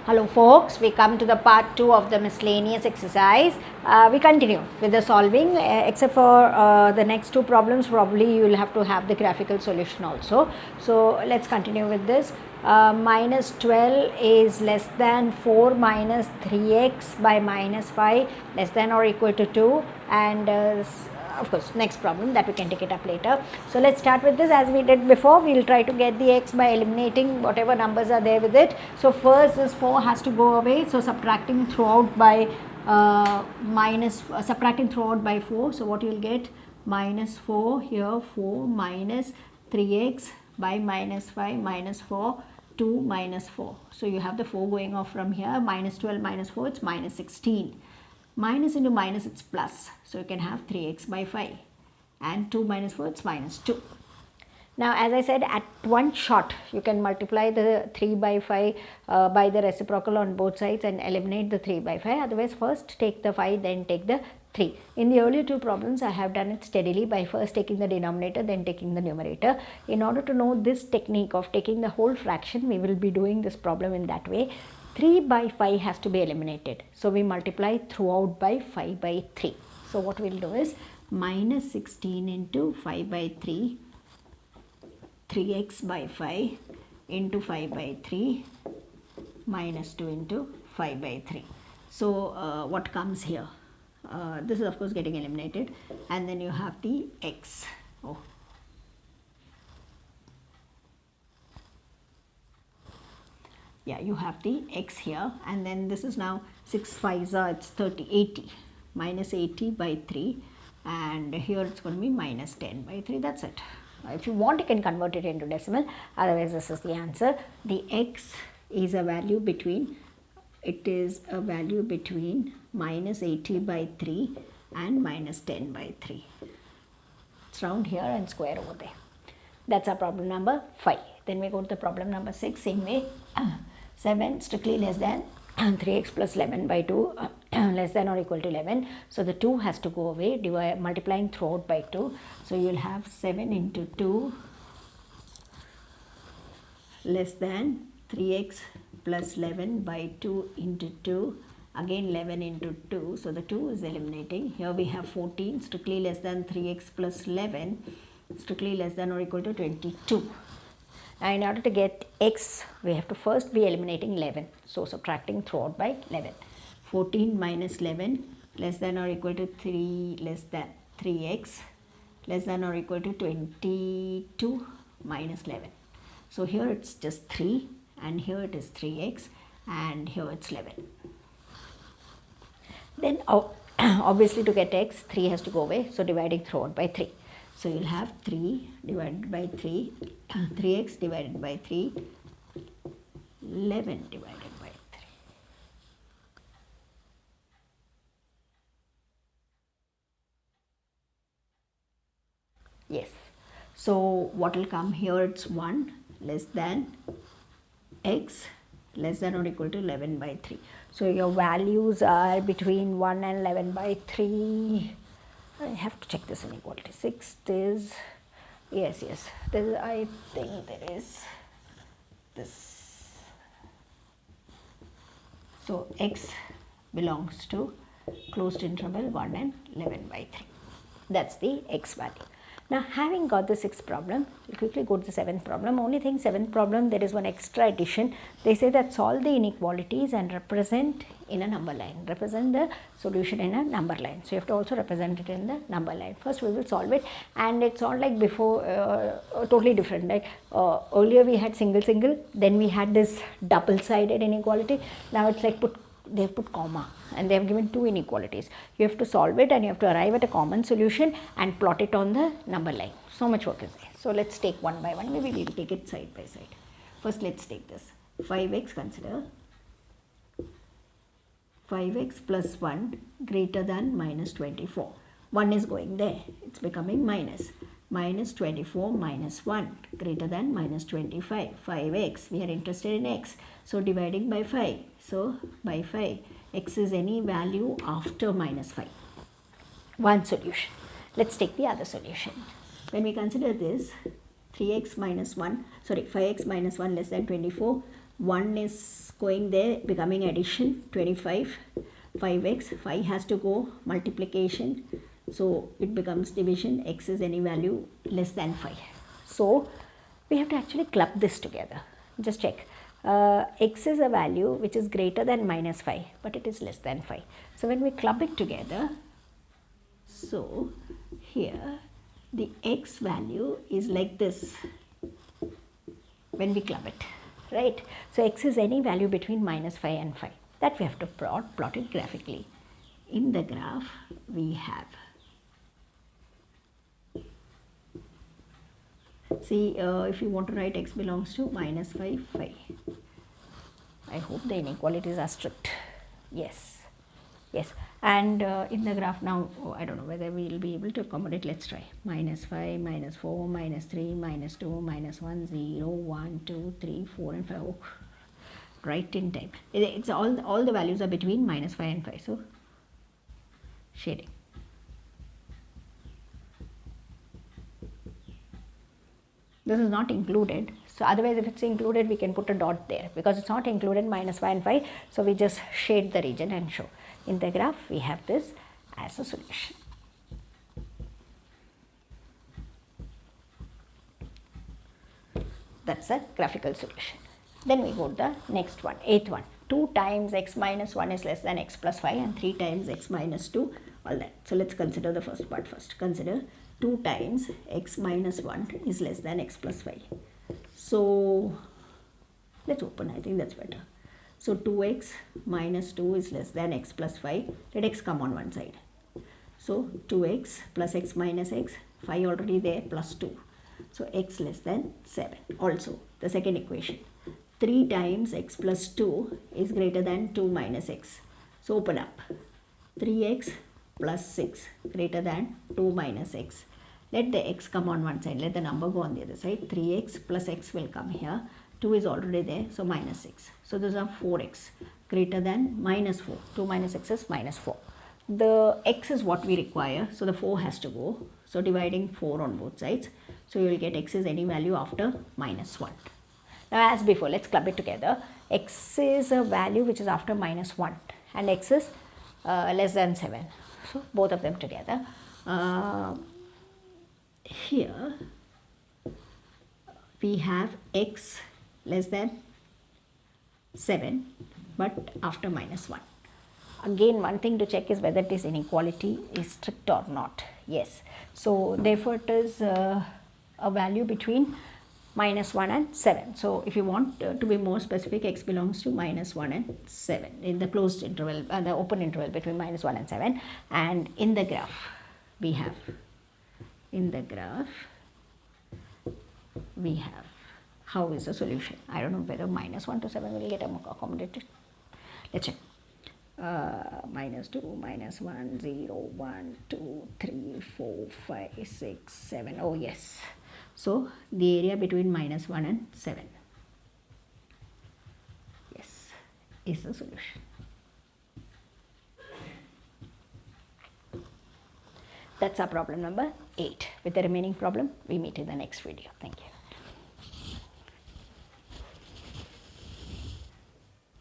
Hello folks, we come to the part 2 of the miscellaneous exercise. We continue with the solving, except for the next two problems. Probably you will have to have the graphical solution also. So let's continue with this. Minus 12 is less than 4 minus 3x by minus 5 less than or equal to 2, and of course next problem that we can take it up later. So let's start with this. As we did before, we will try to get the x by eliminating whatever numbers are there with it. So first this 4 has to go away, so subtracting throughout by subtracting throughout by 4. So what you will get, minus 4 here, 4 minus 3x by minus 5 minus 4, 2 minus 4. So you have the 4 going off from here, minus 12 minus 4, it's minus 16. Minus into minus, it's plus, so you can have 3x by 5, and 2 minus 4, it's minus 2. Now as I said, at one shot you can multiply the 3 by 5 by the reciprocal on both sides and eliminate the 3 by 5. Otherwise first take the 5, then take the 3. In the earlier two problems I have done it steadily by first taking the denominator, then taking the numerator. In order to know this technique of taking the whole fraction, we will be doing this problem in that way. 3 by 5 has to be eliminated, so we multiply throughout by 5 by 3. So what we will do is minus 16 into 5 by 3, 3x by 5 into 5 by 3 minus 2 into 5 by 3. So what comes here? This is of course getting eliminated, and then you have the x. Yeah, you have the x here, and then this is now 6 5s are, it's 80 minus 80 by 3, and here it's going to be minus 10 by 3. That's it. If you want, you can convert it into decimal, otherwise this is the answer. The x is a value between, minus 80 by 3 and minus 10 by 3. It's round here and square over there. That's our problem number 5. Then we go to the problem number 6. Same way, 7 strictly less than 3x plus 11 by 2 less than or equal to 11. So the 2 has to go away, multiplying throughout by 2. So you will have 7 into 2 less than 3x plus 11 by 2 into 2, again 11 into 2. So the 2 is eliminating. Here we have 14 strictly less than 3x plus 11 strictly less than or equal to 22. Now in order to get x, we have to first be eliminating 11. So subtracting throughout by 11. 14 minus 11 less than or equal to 3 less than 3x less than or equal to 22 minus 11. So here it's just 3, and here it is 3x, and here it's 11. Then obviously to get x, 3 has to go away, so dividing throughout by 3. So you'll have 3 divided by 3, 3x divided by 3, 11 divided by 3. Yes. So what will come here? It's 1 less than x less than or equal to 11 by 3. So your values are between 1 and 11 by 3. I have to check this inequality. 6 is, yes, there, I think there is this. So x belongs to closed interval 1 and 11 by 3. That's the x value. Now having got the 6th problem, we'll quickly go to the 7th problem. Only thing, 7th problem, there is one extra addition. They say that solve the inequalities and represent in a number line. Represent the solution in a number line. So you have to also represent it in the number line. First we will solve it, and it's all like before, totally different. Like earlier we had single, then we had this double-sided inequality. Now it's like they have put comma, and they have given two inequalities. You have to solve it, and you have to arrive at a common solution and plot it on the number line. So much work is there. So let's take one by one. Maybe we'll take it side by side. First let's take this 5x. Consider 5x plus 1 greater than minus 24. 1 is going there, it's becoming minus. Minus 24 minus 1 greater than minus 25. 5x, we are interested in x, so dividing by 5. So by 5, x is any value after minus 5. One solution. Let's take the other solution. When we consider this, 5x minus 1 less than 24 1 is going there, becoming addition, 25, 5x, 5 has to go multiplication, so it becomes division, x is any value less than 5. So we have to actually club this together. Just check. X is a value which is greater than minus 5, but it is less than 5. So when we club it together, so here the x value is like this when we club it, right? So x is any value between minus 5 and 5. That we have to plot it graphically. In the graph we have, see, if you want to write x belongs to minus 5, 5. I hope the inequalities are strict. Yes, yes. And in the graph now, I don't know whether we will be able to accommodate. Let's try. Minus 5, minus 4, minus 3, minus 2, minus 1, 0, 1, 2, 3, 4 and 5. Oh, right in time. It's all the values are between minus 5 and 5. So shading. This is not included. So otherwise if it's included, we can put a dot there. Because it's not included, minus 5 and 5. So we just shade the region and show. In the graph, we have this as a solution. That's a graphical solution. Then we go to the next one, 8th one. 2 times x minus 1 is less than x plus 5 and 3 times x minus 2, all that. So let's consider the first part first. Consider 2 times x minus 1 is less than x plus 5. So let's open, I think that's better. So 2x minus 2 is less than x plus 5. Let x come on one side. So 2x plus x minus x, 5 already there, plus 2. So x less than 7. Also the second equation, 3 times x plus 2 is greater than 2 minus x. So open up, 3x plus 6 greater than 2 minus x. Let the x come on one side, let the number go on the other side. 3x plus x will come here. 2 is already there, so minus 6. So those are 4x greater than minus 4. 2 minus x is minus 4. The x is what we require, so the 4 has to go. So dividing 4 on both sides. So you will get x is any value after minus 1. Now as before, let's club it together. X is a value which is after minus 1 and x is less than 7. So both of them together. Here we have x less than 7 but after minus 1. Again, one thing to check is whether this inequality is strict or not. Yes. So therefore it is a value between minus 1 and 7. So if you want to be more specific, x belongs to minus 1 and 7 in the closed interval, the open interval between minus 1 and 7. And in the graph we have, how is the solution? I don't know whether minus 1 to 7 will get accommodated. Let's check. Minus 2, minus 1, 0, 1, 2, 3, 4, 5, 6, 7. Oh yes. So the area between minus 1 and 7, yes, is the solution. That's our problem number 8. With the remaining problem, we meet in the next video. Thank you.